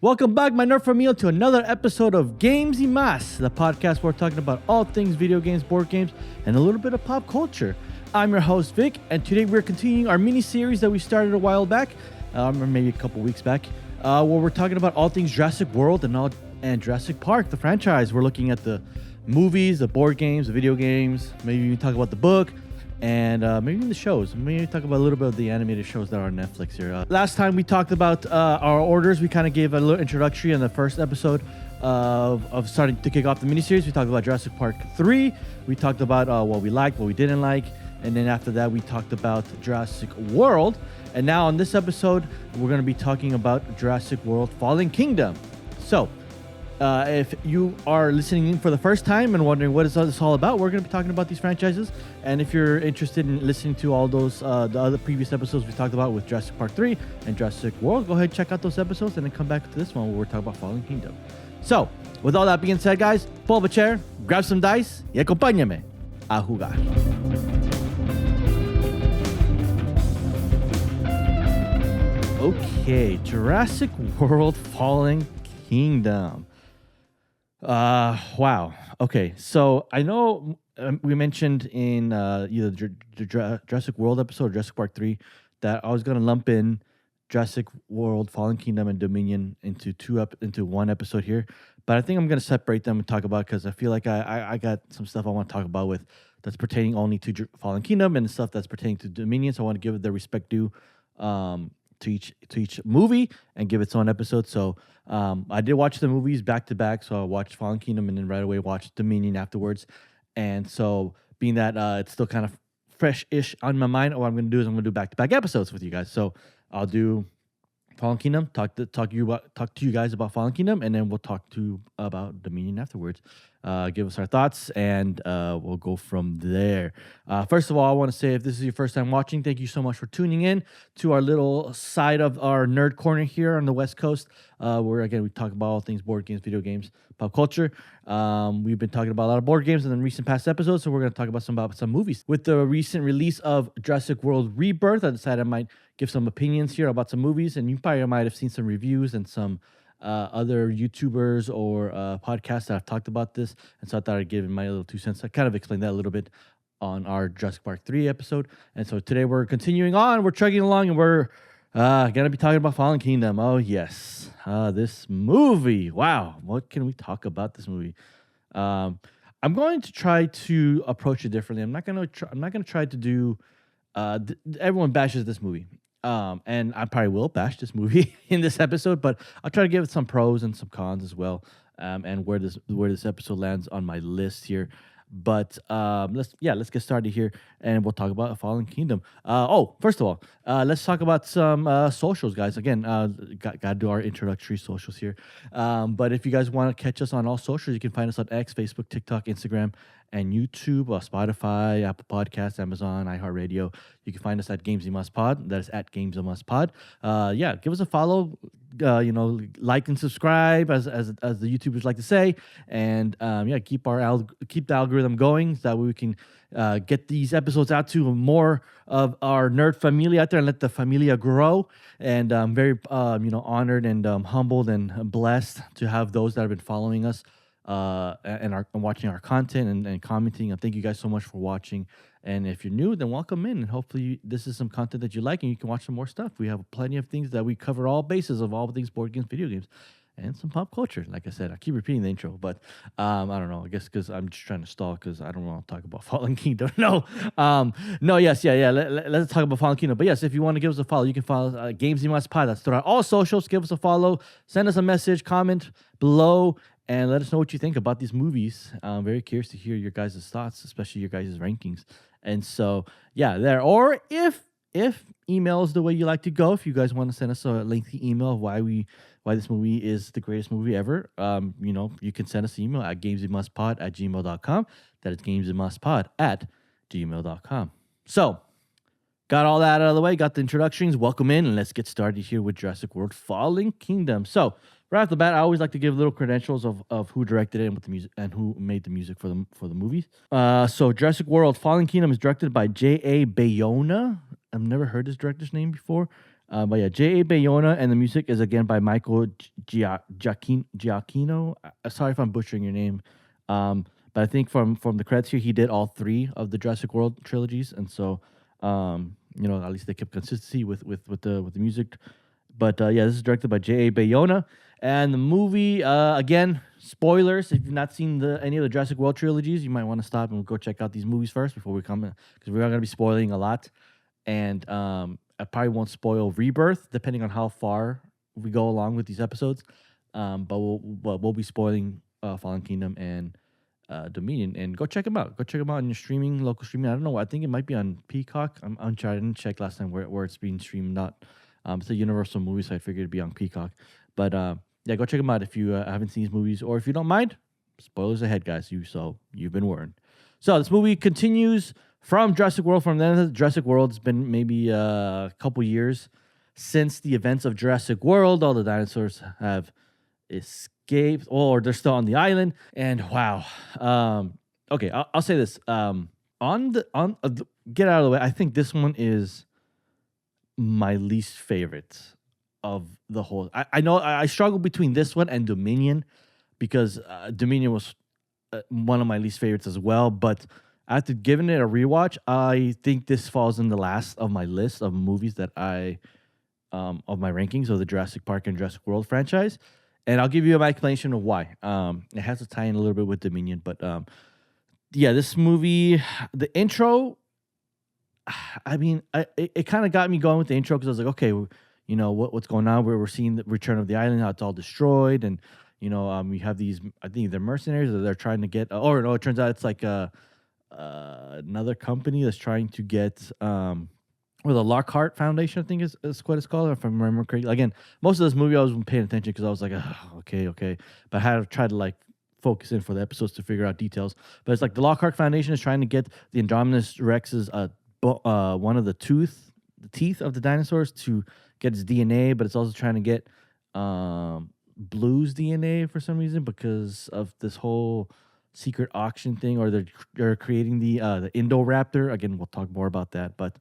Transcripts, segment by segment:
Welcome back, my nerd familia, to another episode of Games y Más, the podcast where we're talking about all things video games, board games, and a little bit of pop culture. I'm your host, Vic, and today we're continuing our mini-series that we started a while back, or maybe a couple weeks back, where we're talking about all things Jurassic World and Jurassic Park, the franchise. We're looking at the movies, the board games, the video games, maybe we talk about the book, and maybe even the shows. Maybe talk about a little bit of the animated shows that are on Netflix here. Last time we talked about our orders. We kind of gave a little introductory in the first episode of starting to kick off the miniseries. We talked about Jurassic Park 3. We talked about what we liked, what we didn't like. And then after that, we talked about Jurassic World. And now on this episode, we're going to be talking about Jurassic World Fallen Kingdom. So, if you are listening in for the first time and wondering what is this all about, we're going to be talking about these franchises. And if you're interested in listening to all those the other previous episodes we talked about with Jurassic Park 3 and Jurassic World, go ahead and check out those episodes and then come back to this one where we're talking about Fallen Kingdom. So, with all that being said, guys, pull up a chair, grab some dice, y acompáñame a jugar. Okay, Jurassic World Fallen Kingdom. Wow. Okay, so I know we mentioned in either the Jurassic World episode or Jurassic Park 3 that I was going to lump in Jurassic World Fallen Kingdom and Dominion into one episode here, but I think I'm going to separate them and talk about, because I feel like I got some stuff I want to talk about with that's pertaining only to Fallen Kingdom and stuff that's pertaining to Dominion, so I want to give it the respect due to each movie and give its own episode. So I did watch the movies back to back. So I watched Fallen Kingdom and then right away watched Dominion afterwards. And so being that it's still kind of fresh-ish on my mind, what I'm going to do is I'm going to do back-to-back episodes with you guys. So I'll do Fallen Kingdom, talk to you guys about Fallen Kingdom, and then we'll talk about Dominion afterwards. Give us our thoughts, and we'll go from there. First of all, I want to say, if this is your first time watching, thank you so much for tuning in to our little side of our nerd corner here on the West Coast, where, again, we talk about all things board games, video games, pop culture. We've been talking about a lot of board games in the recent past episodes, so we're going to talk about some movies. With the recent release of Jurassic World Rebirth, I decided I might give some opinions here about some movies, and you probably might have seen some reviews and some other YouTubers or podcasts that have talked about this, and so I thought I'd give my little 2 cents. I kind of explained that a little bit on our Jurassic Park 3 episode, and so today we're continuing on, we're chugging along, and we're gonna be talking about Fallen Kingdom. Oh yes, this movie. Wow, what can we talk about this movie? I'm going to try to approach it differently. I'm not gonna try to do. Everyone bashes this movie. And I probably will bash this movie in this episode, but I'll try to give it some pros and some cons as well, and where this episode lands on my list here. But let's get started here, and we'll talk about Fallen Kingdom. First of all, let's talk about some socials, guys. Again, got to do our introductory socials here. But if you guys want to catch us on all socials, you can find us on X, Facebook, TikTok, Instagram, and YouTube, Spotify, Apple Podcasts, Amazon, iHeartRadio. You can find us at Games You Must Pod. That is at Games You Must Pod. Give us a follow. Like and subscribe, as the YouTubers like to say, and keep the algorithm going, so that way we can get these episodes out to more of our nerd familia out there and let the familia grow. And I'm very honored and humbled and blessed to have those that have been following us and watching our content and commenting. And thank you guys so much for watching. And if you're new, then welcome in. And hopefully this is some content that you like and you can watch some more stuff. We have plenty of things that we cover, all bases of all things board games, video games, and some pop culture. Like I said, I keep repeating the intro, but I don't know. I guess because I'm just trying to stall because I don't want to talk about Fallen Kingdom. Let's talk about Fallen Kingdom. But yes, if you want to give us a follow, you can follow Games You Must Pod. That's throughout all socials. Give us a follow. Send us a message, comment below, and let us know what you think about these movies. I'm very curious to hear your guys' thoughts, especially your guys' rankings. And so, there. Or if email is the way you like to go, if you guys want to send us a lengthy email of why this movie is the greatest movie ever, you can send us an email at gamesyoumustpod@gmail.com. That is gamesyoumustpod@gmail.com. So, got all that out of the way, got the introductions, welcome in, and let's get started here with Jurassic World Fallen Kingdom. So, right off the bat, I always like to give little credentials of who directed it and what the music and who made the music for the movies. So Jurassic World Fallen Kingdom is directed by J.A. Bayona. I've never heard this director's name before. But yeah, J.A. Bayona, and the music is again by Michael Giacchino. Sorry if I'm butchering your name. But I think from the credits here, he did all three of the Jurassic World trilogies, and so at least they kept consistency with the music. But yeah, this is directed by J.A. Bayona, and the movie again, spoilers. If you've not seen any of the Jurassic World trilogies, you might want to stop and go check out these movies first before we come, because we are going to be spoiling a lot. And I probably won't spoil Rebirth, depending on how far we go along with these episodes. But we'll be spoiling Fallen Kingdom and Dominion, and go check them out. Go check them out on your local streaming. I don't know. I think it might be on Peacock. I'm unsure. I didn't check last time where it's being streamed. Not it's a Universal movie, so I figured it'd be on Peacock. But yeah, go check them out if you haven't seen these movies, or if you don't mind. Spoilers ahead, guys. You've been warned. So this movie continues from Jurassic World. From the end of Jurassic World, it's been maybe a couple years since the events of Jurassic World. All the dinosaurs have escaped, or they're still on the island. And wow, okay, I'll say this. Get out of the way. I think this one is my least favorite of the whole. I know I struggle between this one and Dominion, because Dominion was one of my least favorites as well. But after giving it a rewatch, I think this falls in the last of my list of movies that of my rankings of the Jurassic Park and Jurassic World franchise. And I'll give you my explanation of why. It has to tie in a little bit with Dominion, but yeah, this movie, the intro, I mean, it kind of got me going with the intro, because I was like, okay, what's going on? We're seeing the return of the island, how it's all destroyed, and we have these, I think they're mercenaries that they're trying to get. Or no, it turns out it's like another company that's trying to get. Or the Lockhart Foundation, I think is what it's called, if I remember correctly. Again, most of this movie I wasn't paying attention, because I was like, oh, okay. But I had to try to like focus in for the episodes to figure out details. But it's like the Lockhart Foundation is trying to get the Indominus Rex's one of the teeth of the dinosaurs to get its DNA, but it's also trying to get Blue's DNA for some reason, because of this whole secret auction thing, or they're creating the Indoraptor. Again, we'll talk more about that, but.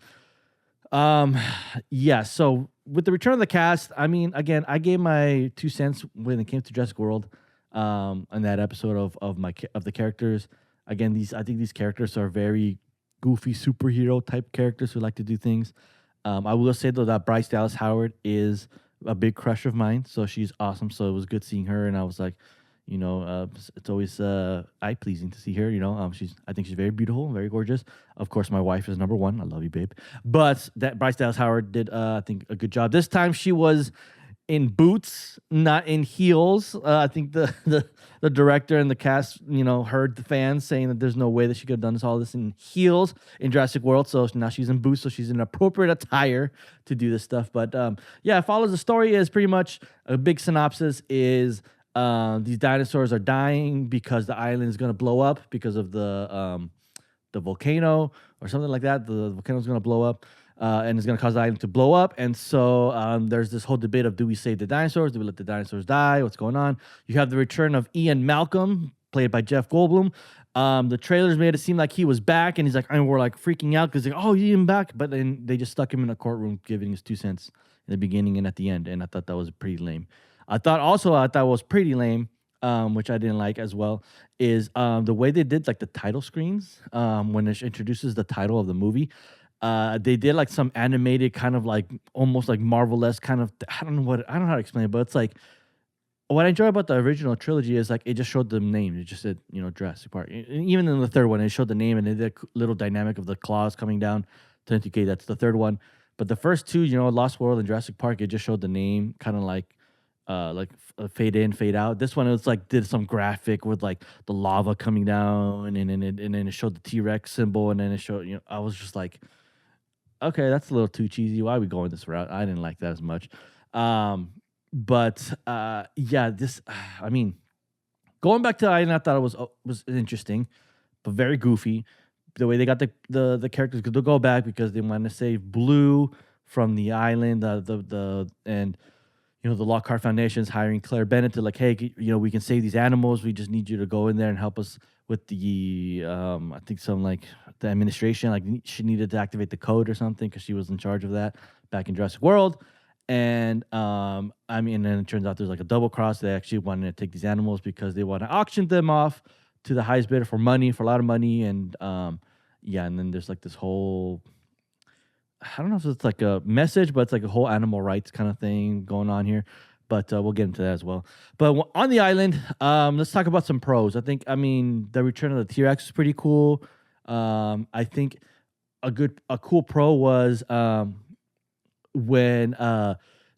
Yeah, so with the return of the cast, I mean, again, I gave my 2 cents when it came to Jurassic World, on that episode of the characters. Again, I think these characters are very goofy superhero type characters who like to do things. I will say though that Bryce Dallas Howard is a big crush of mine, so she's awesome. So it was good seeing her, and I was like, it's always eye pleasing to see her. I think she's very beautiful, very gorgeous. Of course, my wife is number one. I love you, babe. But that Bryce Dallas Howard did, I think, a good job. This time she was in boots, not in heels. I think the director and the cast, heard the fans saying that there's no way that she could have done all this in heels in Jurassic World. So now she's in boots, so she's in appropriate attire to do this stuff. But yeah, it follows the story. Is pretty much a big synopsis is. These dinosaurs are dying because the island is going to blow up because of the volcano or something like that. The volcano is going to blow up, and it's going to cause the island to blow up. And so there's this whole debate of, do we save the dinosaurs? Do we let the dinosaurs die? What's going on? You have the return of Ian Malcolm, played by Jeff Goldblum. The trailers made it seem like he was back, and he's like, and we're like freaking out because oh, Ian back. But then they just stuck him in a courtroom giving his 2 cents in the beginning and at the end. And I thought that was pretty lame. I thought was pretty lame, which I didn't like as well, is the way they did like the title screens when it introduces the title of the movie. They did like some animated kind of like almost like Marvel-esque kind of, I don't know how to explain it, but it's like what I enjoy about the original trilogy is like it just showed the name. It just said, Jurassic Park. Even in the third one, it showed the name, and it did a little dynamic of the claws coming down to indicate that's the third one. But the first two, Lost World and Jurassic Park, it just showed the name kind of like fade in, fade out. This one, it's like did some graphic with like the lava coming down, and then it showed the T-Rex symbol, and then it showed, I was just like, okay, that's a little too cheesy. Why are we going this route? I didn't like that as much. But yeah, this, I mean, going back to the island, I thought it was interesting, but very goofy. The way they got the characters to go back because they want to save Blue from the island, and the Lockhart Foundation is hiring Claire Bennett to like, hey, we can save these animals. We just need you to go in there and help us with the I think some like the administration. Like she needed to activate the code or something because she was in charge of that back in Jurassic World. And I mean, and it turns out there's like a double cross. They actually wanted to take these animals because they want to auction them off to the highest bidder for money, for a lot of money. And yeah, and then there's like this whole, I don't know if it's like a message, but it's like a whole animal rights kind of thing going on here. But we'll get into that as well. But on the island, let's talk about some pros. I mean, the return of the T-Rex is pretty cool. I think a cool pro was when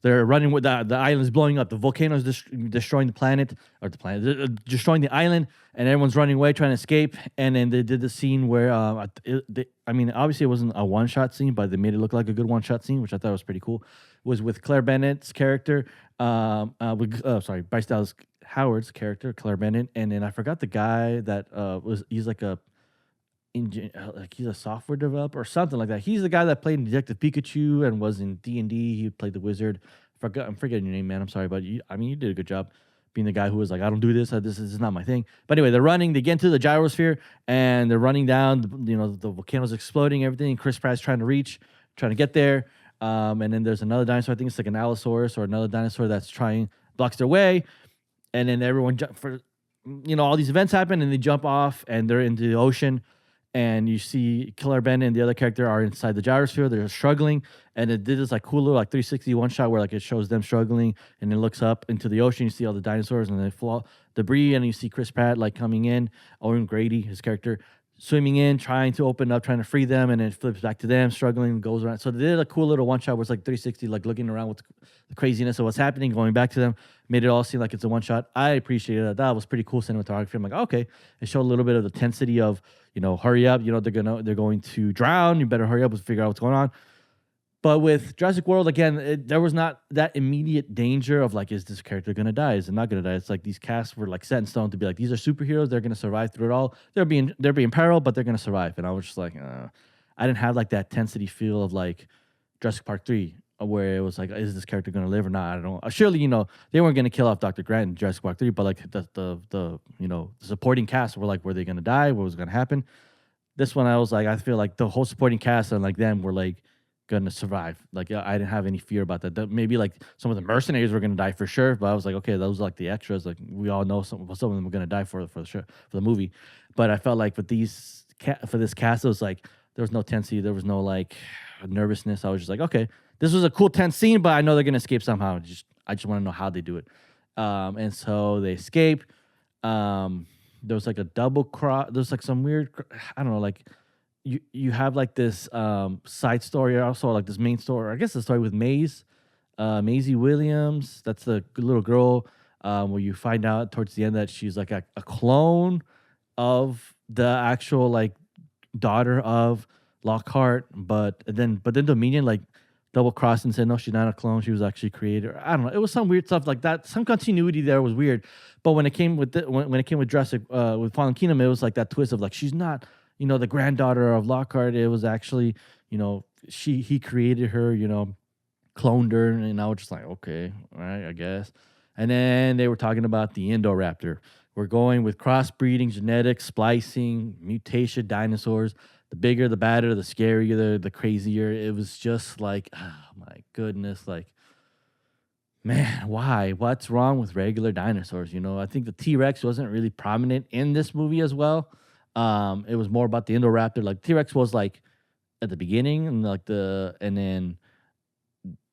they're running with the island's blowing up, the volcano is destroying the planet, or destroying the island, and everyone's running away trying to escape. And then they did the scene where I mean, obviously it wasn't a one-shot scene, but they made it look like a good one-shot scene, which I thought was pretty cool. Was with Claire Bennett's character, Bryce Dallas Howard's character, Claire Bennett, and then I forgot the guy that he's like he's a software developer or something like that. He's the guy that played Detective Pikachu and was in D&D. He played the wizard. I'm forgetting your name, man. I'm sorry, but you did a good job being the guy who was like, I don't do this. This is not my thing. But anyway, they're running. They get into the gyrosphere and they're running down. The volcano's exploding. Everything. Chris Pratt's trying to get there. And then there's another dinosaur. I think it's like an Allosaurus or another dinosaur that's blocks their way. And then everyone all these events happen and they jump off and they're into the ocean. And you see Claire Bennett and the other character are inside the gyrosphere. They're struggling. And it did this like cool little like 360 one shot where like it shows them struggling and it looks up into the ocean. You see all the dinosaurs and they fall debris. And you see Chris Pratt like coming in, Owen Grady, his character, swimming in, trying to open up, trying to free them. And then it flips back to them, struggling, goes around. So they did a cool little one shot where it's like 360, like looking around with the craziness of what's happening, going back to them, made it all seem like it's a one shot. I appreciated that. That was pretty cool cinematography. I'm like, okay. It showed a little bit of the tensity of, hurry up, they're going to drown. You better hurry up and figure out what's going on. But with Jurassic World, again, there was not that immediate danger of like, is this character going to die? Is it not going to die? It's like these casts were like set in stone to be like, these are superheroes. They're going to survive through it all. They're being peril, but they're going to survive. And I was just like, I didn't have like that tensity feel of like Jurassic Park 3, where it was like, is this character going to live or not? I don't know. Surely, they weren't going to kill off Dr. Grant in Jurassic Park 3, but like the supporting cast were like, were they going to die? What was going to happen? This one, I was like, I feel like the whole supporting cast and like them were like going to survive. Like, I didn't have any fear about that. Maybe like some of the mercenaries were going to die for sure, but I was like, okay, those are like the extras. Like we all know some of them were going to die for the movie. But I felt like with for this cast, it was like, there was no tensity. There was no like nervousness. I was just like, okay, this was a cool tense scene, but I know they're going to escape somehow. I just want to know how they do it. And so they escape. There was like a double cross. There's like some weird, I don't know, like you have like this side story, also like this main story. I guess the story with Maisie Williams. That's the little girl where you find out towards the end that she's like a clone of the actual like daughter of Lockhart, but then Dominion like double crossed and said no, she's not a clone. She was actually created. I don't know. It was some weird stuff like that. Some continuity there was weird. But when it came with when it came with Jurassic with Fallen Kingdom, it was like that twist of like she's not the granddaughter of Lockhart. It was actually he created her. Cloned her, and I was just like, okay, all right, I guess. And then they were talking about the Indoraptor. We're going with crossbreeding, genetics, splicing, mutation, dinosaurs. The bigger, the badder, the scarier, the crazier. It was just like, oh my goodness, like, man, why? What's wrong with regular dinosaurs? I think the T-Rex wasn't really prominent in this movie as well. It was more about the Indoraptor. Like T-Rex was like at the beginning, and then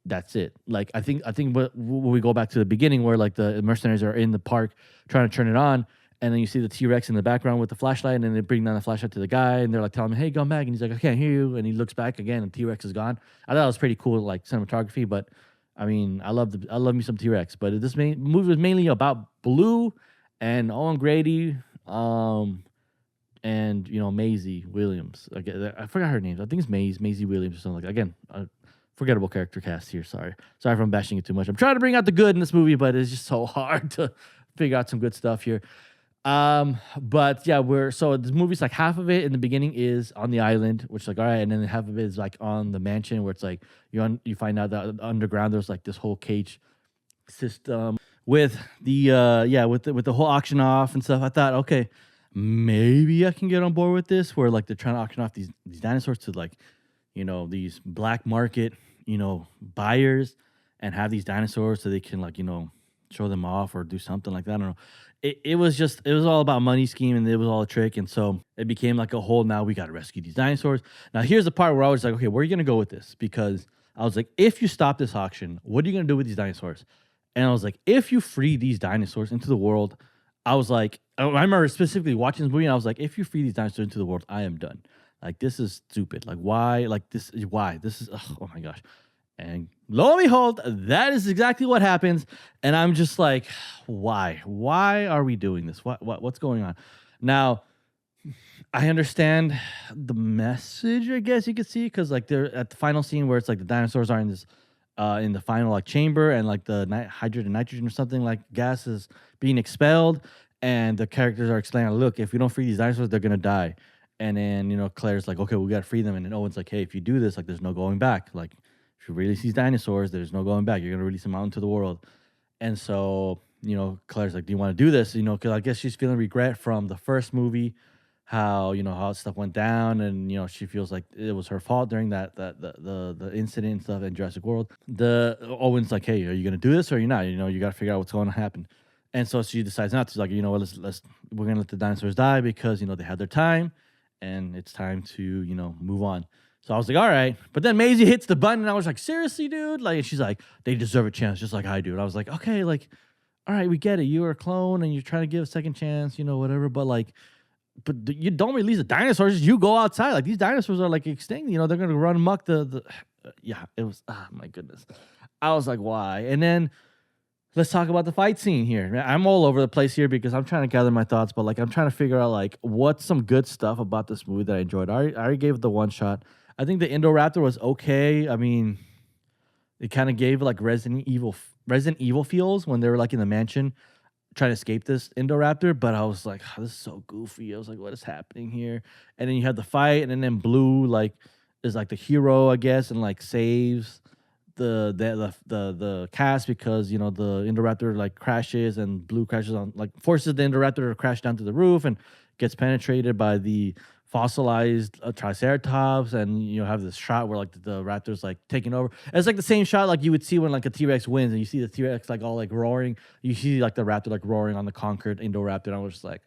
that's it. Like I think when we go back to the beginning where like the mercenaries are in the park trying to turn it on, and then you see the T-Rex in the background with the flashlight, and then they bring down the flashlight to the guy, and they're like telling him, "Hey, come back," and he's like, "I can't hear you," and he looks back again, and T-Rex is gone. I thought it was pretty cool, like cinematography, but I mean, I love me some T-Rex, but this movie was mainly about Blue and Owen Grady, and Maisie Williams. I forgot her name. I think it's Maisie Williams or something like that. Again, forgettable character cast here. Sorry if I'm bashing it too much. I'm trying to bring out the good in this movie, but it's just so hard to figure out some good stuff here. But yeah, so this movie's like half of it in the beginning is on the island, which is like all right, and then half of it is like on the mansion where it's like you find out that underground there's like this whole cage system with the with the whole auction off and stuff. I thought, okay, maybe I can get on board with this, where like they're trying to auction off these dinosaurs to like, these black market, buyers, and have these dinosaurs so they can like, show them off or do something like that. I don't know. It was all about money scheme, and it was all a trick. And so it became like a whole, now we got to rescue these dinosaurs. Now here's the part where I was like, okay, where are you going to go with this? Because I was like, if you stop this auction, what are you going to do with these dinosaurs? And I was like, if you free these dinosaurs into the world, I was like, I remember specifically watching this movie, and I was like, if you free these dinosaurs into the world, I am done. Like, this is stupid. Like, why? Like, why? This is, ugh, oh my gosh. And lo and behold, that is exactly what happens. And I'm just like, why? Why are we doing this? What's going on? Now, I understand the message, I guess you could see, because like they're at the final scene where it's like the dinosaurs are in this in the final like chamber, and like the hydrogen nitrogen or something like gas is being expelled, and the characters are explaining, look, if we don't free these dinosaurs, they're gonna die. And then Claire's like, okay, we gotta free them, and then Owen's like, hey, if you do this, like, there's no going back. Like, if you release these dinosaurs, there's no going back. You're gonna release them out into the world. And so Claire's like, do you want to do this? Because I guess she's feeling regret from the first movie, how stuff went down, and she feels like it was her fault during the incident and stuff in Jurassic World. The Owen's like, hey, are you gonna do this or you're not? You got to figure out what's going to happen. And so she decides not to. She's like, you know what, let's we're gonna let the dinosaurs die because they had their time, and it's time to move on. So I was like, all right. But then Maisie hits the button, and I was like, seriously, dude? Like, she's like, they deserve a chance, just like I do. And I was like, okay, like, all right, we get it. You were a clone, and you're trying to give a second chance, whatever. But like, you don't release the dinosaurs. You go outside. Like, these dinosaurs are like extinct. They're gonna run amok. Yeah, it was. Oh my goodness. I was like, why? And then let's talk about the fight scene here. I'm all over the place here because I'm trying to gather my thoughts, but like I'm trying to figure out like what's some good stuff about this movie that I enjoyed. I already gave it the one shot. I think the Indoraptor was okay. I mean, it kind of gave like Resident Evil feels when they were like in the mansion trying to escape this Indoraptor, but I was like, oh, this is so goofy. I was like, what is happening here? And then you had the fight, and then Blue like is like the hero, I guess, and like saves the cast because the Indoraptor like crashes, and Blue crashes on, like, forces the Indoraptor to crash down to the roof and gets penetrated by the fossilized Triceratops, and have this shot where like the raptor's like taking over. And it's like the same shot like you would see when like a T-Rex wins, and you see the T-Rex like all like roaring. You see like the raptor like roaring on the conquered Indoraptor, and I was just like,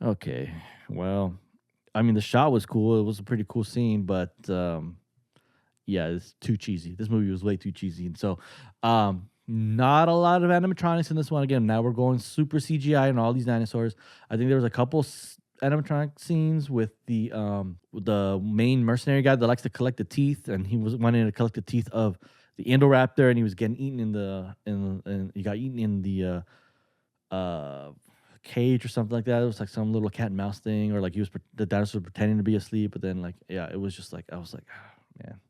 okay, well, I mean, the shot was cool. It was a pretty cool scene, but yeah, it's too cheesy. This movie was way too cheesy, and so not a lot of animatronics in this one. Again, now we're going super CGI and all these dinosaurs. I think there was a couple animatronic scenes with the main mercenary guy that likes to collect the teeth, and he was wanting to collect the teeth of the Indoraptor, and he was getting eaten he got eaten in the cage or something like that. It was like some little cat and mouse thing, or like the dinosaur pretending to be asleep, but then like, yeah, it was just like, I was like, oh, man.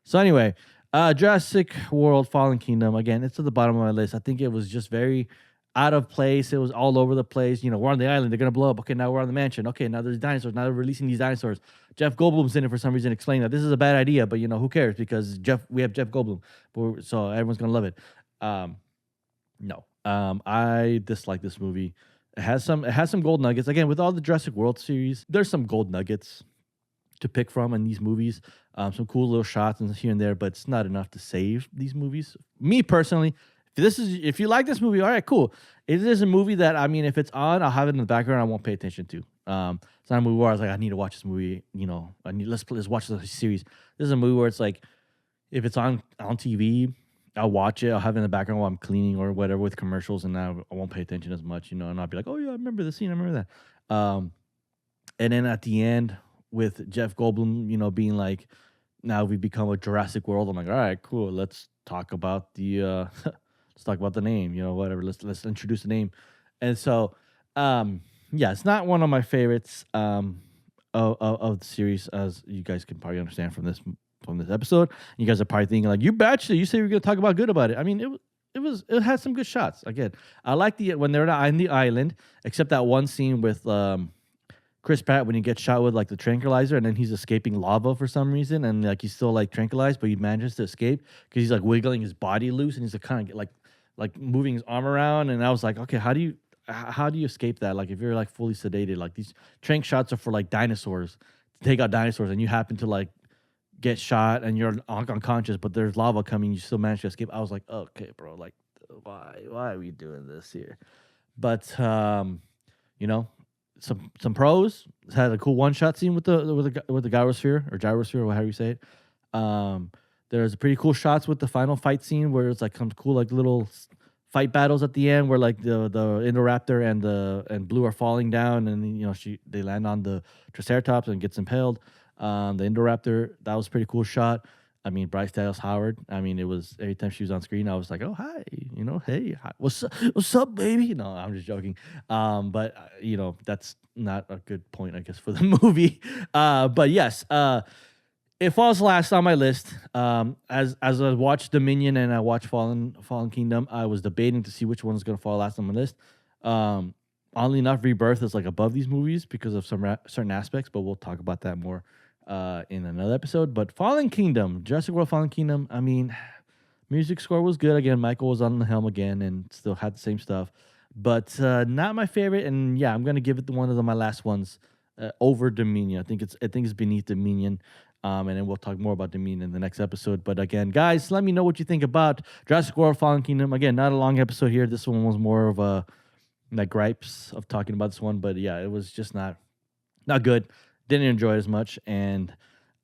So anyway, Jurassic World Fallen Kingdom, again, it's at the bottom of my list. I think it was just very out of place. It was all over the place. We're on the island. They're going to blow up. Okay, now we're on the mansion. Okay, now there's dinosaurs. Now they're releasing these dinosaurs. Jeff Goldblum's in it for some reason, explaining that this is a bad idea, but who cares, because we have Jeff Goldblum, so everyone's going to love it. No. I dislike this movie. It has some gold nuggets. Again, with all the Jurassic World series, there's some gold nuggets to pick from in these movies. Some cool little shots and here and there, but it's not enough to save these movies. Me personally, if you like this movie, all right, cool. It is a movie that, I mean, if it's on, I'll have it in the background. I won't pay attention to. It's not a movie where I was like, I need to watch this movie. Let's watch the series. This is a movie where it's like, if it's on TV, I'll watch it. I'll have it in the background while I'm cleaning or whatever with commercials, and I won't pay attention as much, and I'll be like, oh yeah, I remember the scene. I remember that. And then at the end with Jeff Goldblum, being like, now we've become a Jurassic World. I'm like, all right, cool. Let's talk about the let's talk about the name, whatever. Let's introduce the name. And so, yeah, it's not one of my favorites of the series, as you guys can probably understand from this episode. You guys are probably thinking like, you betcha, you say we're gonna talk about good about it. I mean, it had some good shots. Again, I like when they're on the island, except that one scene with Chris Pratt when he gets shot with like the tranquilizer, and then he's escaping lava for some reason, and like he's still like tranquilized, but he manages to escape because he's like wiggling his body loose, and he's like kind of like moving his arm around. And I was like, okay, how do you? how do you escape that? Like if you're like fully sedated, like these trank shots are for like dinosaurs, to take out dinosaurs, and you happen to like get shot and you're unconscious, but there's lava coming, you still manage to escape. I was like, okay, bro, like why are we doing this here? But you know, some pros had a cool one shot scene with the gyrosphere or gyrosphere, or however you say it. There's pretty cool shots with the final fight scene where it's like some cool like little fight battles at the end where like the Indoraptor and Blue are falling down, and you know they land on the Triceratops and gets impaled. The Indoraptor, that was a pretty cool shot. I mean, Bryce Dallas Howard. I mean, it was every time she was on screen, I was like, oh hi, you know, hey, hi, what's up, baby? No, I'm just joking. But you know, that's not a good point, I guess, for the movie. But yes, it falls last on my list. As I watched Dominion and I watched Fallen Kingdom, I was debating to see which one was going to fall last on my list. Oddly enough, Rebirth is like above these movies because of some certain aspects, but we'll talk about that more in another episode. But Fallen Kingdom, Jurassic World Fallen Kingdom, I mean, music score was good. Again, Michael was on the helm again and still had the same stuff. But not my favorite, and yeah, I'm going to give it one of my last ones over Dominion. I think it's beneath Dominion. And then we'll talk more about Dominion in the next episode. But again, guys, let me know what you think about Jurassic World Fallen Kingdom. Again, not a long episode here. This one was more of a like gripes of talking about this one. But yeah, it was just not good. Didn't enjoy it as much. And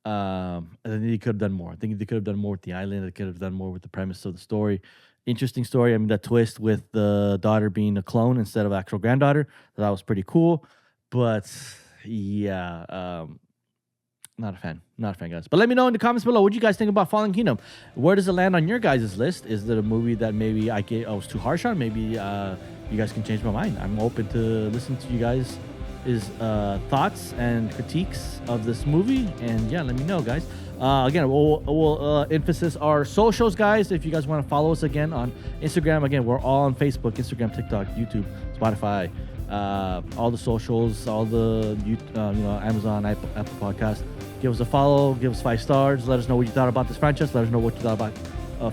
I think they could have done more. I think they could have done more with the island. They could have done more with the premise of the story. Interesting story. I mean, that twist with the daughter being a clone instead of actual granddaughter, that was pretty cool. But yeah, not a fan, guys. But let me know in the comments below what you guys think about Fallen Kingdom. Where does it land on your guys' list? Is it a movie that maybe I was too harsh on? Maybe you guys can change my mind. I'm open to listen to you guys' thoughts and critiques of this movie. And yeah, let me know, guys. Again, we'll emphasis our socials, guys. If you guys want to follow us again on Instagram, again, we're all on Facebook, Instagram, TikTok, YouTube, Spotify, all the socials, all the Amazon, Apple Podcast. Give us a follow, give us 5 stars. Let us know what you thought about this franchise. Let us know what you thought about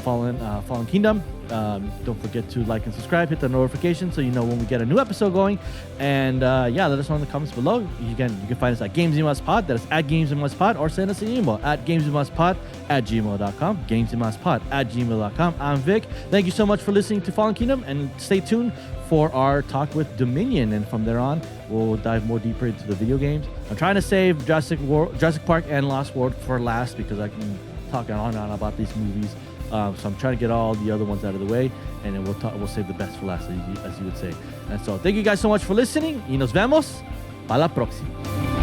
Fallen Kingdom. Don't forget to like and subscribe, hit the notification so you know when we get a new episode going. And yeah, let us know in the comments below. Again, you can find us at Games You Must Pod. That is at Games You Must Pod, or send us an email at gamesyoumustpod@gmail.com. gamesyoumustpod@gmail.com. I'm Vic. Thank you so much for listening to Fallen Kingdom, and stay tuned for our talk with Dominion, and from there on we'll dive more deeper into the video games. I'm trying to save Jurassic Park and Lost World for last because I can talk on and on about these movies. So I'm trying to get all the other ones out of the way, and then we'll save the best for last, as you would say. And so thank you guys so much for listening, y nos vemos para la próxima.